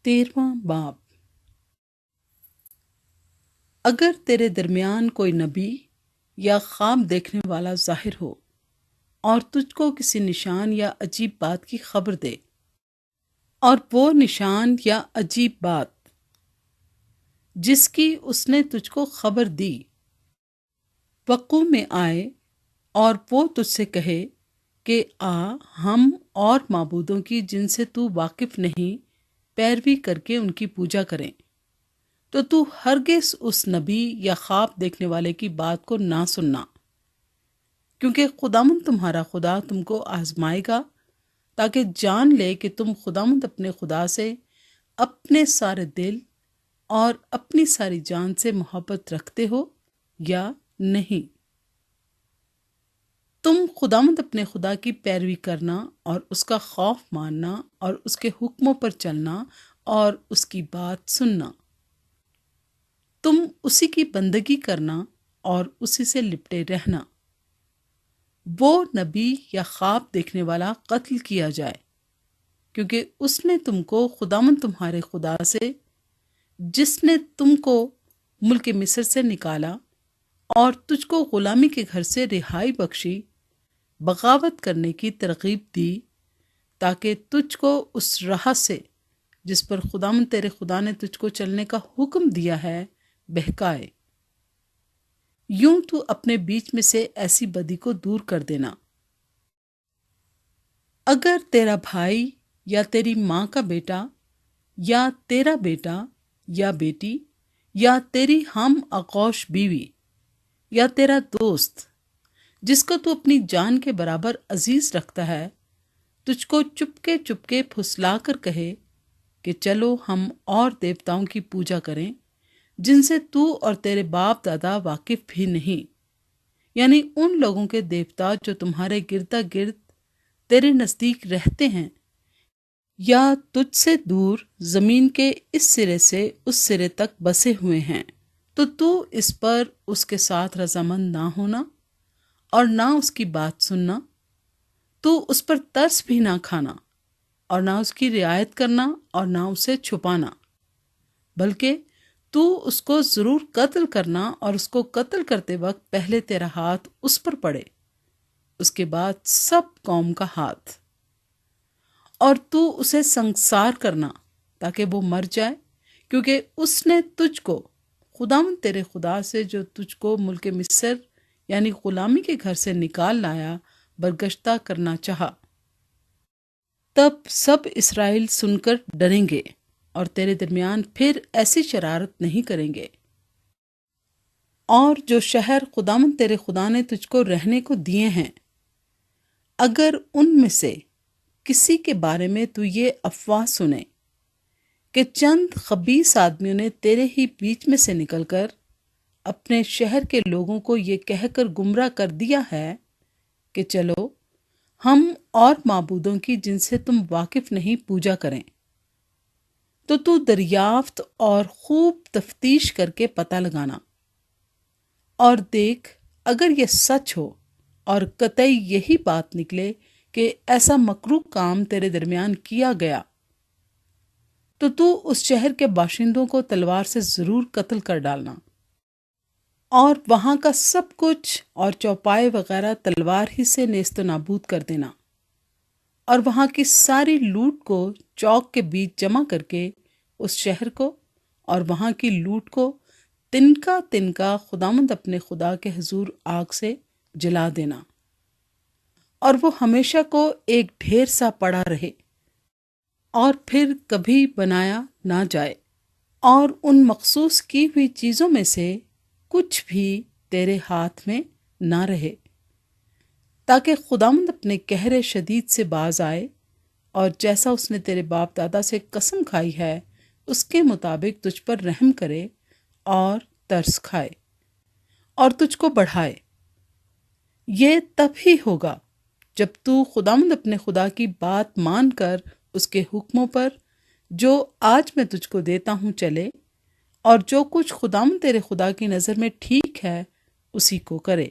13واں باب۔ اگر تیرے درمیان کوئی نبی یا خواب دیکھنے والا ظاہر ہو اور تجھ کو کسی نشان یا عجیب بات کی خبر دے، اور وہ نشان یا عجیب بات جس کی اس نے تجھ کو خبر دی وقوع میں آئے، اور وہ تجھ سے کہے کہ ہم اور معبودوں کی جن سے تو واقف نہیں پیروی کر کے ان کی پوجا کریں، تو ہرگز اس نبی یا خواب دیکھنے والے کی بات کو نہ سننا، کیونکہ خداوند تمہارا خدا تم کو آزمائے گا تاکہ جان لے کہ تم خداوند اپنے خدا سے اپنے سارے دل اور اپنی ساری جان سے محبت رکھتے ہو یا نہیں۔ تم خداوند اپنے خدا کی پیروی کرنا اور اس کا خوف ماننا اور اس کے حکموں پر چلنا اور اس کی بات سننا۔ تم اسی کی بندگی کرنا اور اسی سے لپٹے رہنا۔ وہ نبی یا خواب دیکھنے والا قتل کیا جائے، کیونکہ اس نے تم کو خداوند تمہارے خدا سے، جس نے تم کو ملک مصر سے نکالا اور تجھ کو غلامی کے گھر سے رہائی بخشی، بغاوت کرنے کی ترغیب دی، تاکہ تجھ کو اس راہ سے جس پر خداوند تیرے خدا نے تجھ کو چلنے کا حکم دیا ہے بہکائے۔ یوں تو اپنے بیچ میں سے ایسی بدی کو دور کر دینا۔ اگر تیرا بھائی یا تیری ماں کا بیٹا یا تیرا بیٹا یا بیٹی یا تیری ہم آغوش بیوی یا تیرا دوست جس کو تو اپنی جان کے برابر عزیز رکھتا ہے، تجھ کو چپکے پھسلا کر کہے کہ چلو ہم اور دیوتاؤں کی پوجا کریں جن سے تو اور تیرے باپ دادا واقف بھی نہیں، یعنی ان لوگوں کے دیوتا جو تمہارے گردا گرد تیرے نزدیک رہتے ہیں یا تجھ سے دور زمین کے اس سرے سے اس سرے تک بسے ہوئے ہیں، تو اس پر اس کے ساتھ رضامند نہ ہونا اور نہ اس کی بات سننا، تو اس پر ترس بھی نہ کھانا اور نہ اس کی رعایت کرنا اور نہ اسے چھپانا، بلکہ تو اس کو ضرور قتل کرنا، اور اس کو قتل کرتے وقت پہلے تیرا ہاتھ اس پر پڑے، اس کے بعد سب قوم کا ہاتھ، اور تو اسے سنگسار کرنا تاکہ وہ مر جائے، کیونکہ اس نے تجھ کو خداوند تیرے خدا سے جو تجھ کو ملک مصر یعنی غلامی کے گھر سے نکال لایا برگشتہ کرنا چاہا۔ تب سب اسرائیل سن کر ڈریں گے اور تیرے درمیان پھر ایسی شرارت نہیں کریں گے۔ اور جو شہر خداوند تیرے خدا نے تجھ کو رہنے کو دیے ہیں، اگر ان میں سے کسی کے بارے میں تو یہ افواہ سنے کہ چند خبیث آدمیوں نے تیرے ہی بیچ میں سے نکل کر اپنے شہر کے لوگوں کو یہ کہہ کر گمراہ کر دیا ہے کہ چلو ہم اور معبودوں کی جن سے تم واقف نہیں پوجا کریں، تو دریافت اور خوب تفتیش کر کے پتہ لگانا، اور دیکھ اگر یہ سچ ہو اور قطعی یہی بات نکلے کہ ایسا مکروہ کام تیرے درمیان کیا گیا، تو اس شہر کے باشندوں کو تلوار سے ضرور قتل کر ڈالنا، اور وہاں کا سب کچھ اور چوپائے وغیرہ تلوار ہی سے نیست و نابود کر دینا، اور وہاں کی ساری لوٹ کو چوک کے بیچ جمع کر کے اس شہر کو اور وہاں کی لوٹ کو تنکا تنکا خداوند اپنے خدا کے حضور آگ سے جلا دینا، اور وہ ہمیشہ کو ایک ڈھیر سا پڑا رہے اور پھر کبھی بنایا نہ جائے، اور ان مخصوص کی ہوئی چیزوں میں سے کچھ بھی تیرے ہاتھ میں نہ رہے، تاکہ خداوند اپنے قہر شدید سے باز آئے، اور جیسا اس نے تیرے باپ دادا سے قسم کھائی ہے اس کے مطابق تجھ پر رحم کرے اور ترس کھائے اور تجھ کو بڑھائے۔ یہ تب ہی ہوگا جب تو خداوند اپنے خدا کی بات مان کر اس کے حکموں پر جو آج میں تجھ کو دیتا ہوں چلے، اور جو کچھ خداوند تیرے خدا کی نظر میں ٹھیک ہے اسی کو کرے۔